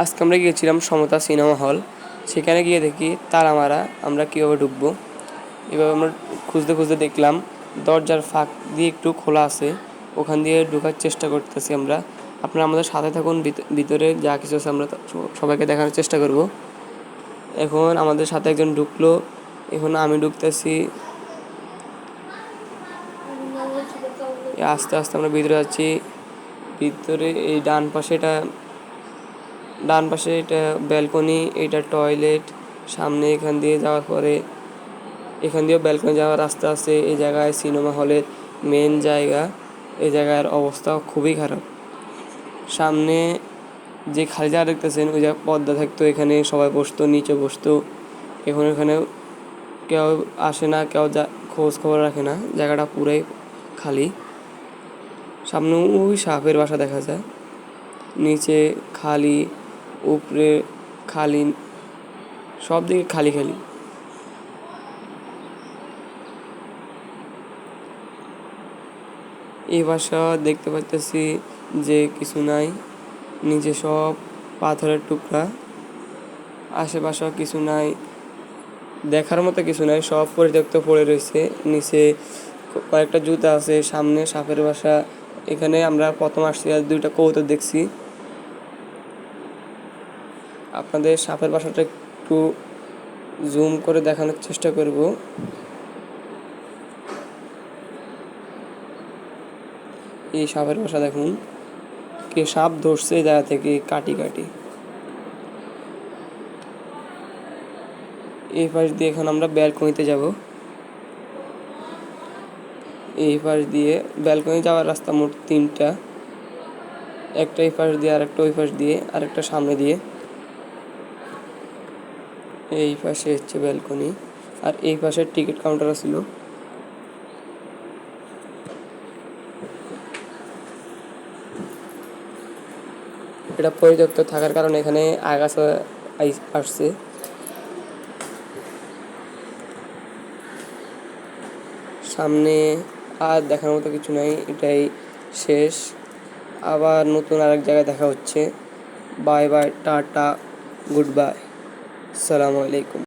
আজকে আমরা গিয়েছিলাম সমতা সিনেমা হল। সেখানে গিয়ে দেখি তালা মারা, আমরা কীভাবে ঢুকবো। এভাবে আমরা খুঁজতে খুঁজতে দেখলাম দরজার ফাঁক দিয়ে একটু খোলা আছে, ওখান দিয়ে ঢোকার চেষ্টা করতেছি আমরা। আপনারা আমাদের সাথে থাকুন, ভিতরে যা কিছু আছে আমরা সবাইকে দেখানোর চেষ্টা করব। এখন আমাদের সাথে একজন ঢুকলো, এখন আমি ঢুকতেছি। আস্তে আস্তে আমরা ভিতরে যাচ্ছি। ভিতরে এই ডান পাশে এটা ব্যালকনি, এটা টয়লেট। সামনে এখান দিয়ে যাওয়ার পরে এখান দিয়েও ব্যালকনি যাওয়ার রাস্তা আছে। এই জায়গায় সিনেমা হলের মেন জায়গা। এই জায়গার অবস্থা খুবই খারাপ। সামনে যে খালি জায়গা দেখতেছেন, ওই জায়গায় পর্দা থাকতো, এখানে সবাই বসতো, নিচে বসতো। এখন এখানে কেউ আসে না, কেউ খোঁজ খবর রাখে না, জায়গাটা পুরাই খালি। সামনে ওই সাপের বাসা দেখা যায়, নিচে খালি, উপরে খালি, সব দিকে খালি খালি। এই বাসা দেখতে পাচ্ছি যে কিছু নাই, নিচে সব পাথরের টুকরা, আশেপাশে কিছু নাই, দেখার মতো কিছু নাই, সব পরিত্যক্ত পড়ে রয়েছে। নিচে কয়েকটা জুতা আছে, সামনে সাপের বাসা। এখানে আমরা প্রথম আসছি আর 2টা কবুতর দেখছি। আপনাদের সাপের বাসাটা একটু জুম করে দেখানোর চেষ্টা করব। এই সাপের বাসা দেখুন, কে সাপ ধরছে এই জায়গা থেকে কাটি কাটি। এই পাশ দিয়ে এখন আমরা ব্যালকনিতে যাব। এই পাশ দিয়ে ব্যালকনি যাওয়ার রাস্তা মোট 3টা, একটা এই পাশ দিয়ে, আরেকটা ওই পাশ দিয়ে, আরেকটা সামনে দিয়ে। এই পাশে হচ্ছে ব্যালকনি, আর এই পাশে টিকিট কাউন্টার ছিল। এটা পরিত্যক্ত থাকার কারণে এখানে আগাছা আসছে। সামনে আর দেখার মতো কিছু নাই, এটাই শেষ। আবার নতুন আরেক জায়গায় দেখা হচ্ছে। Bye bye, tata, good bye, আসসালামু আলাইকুম।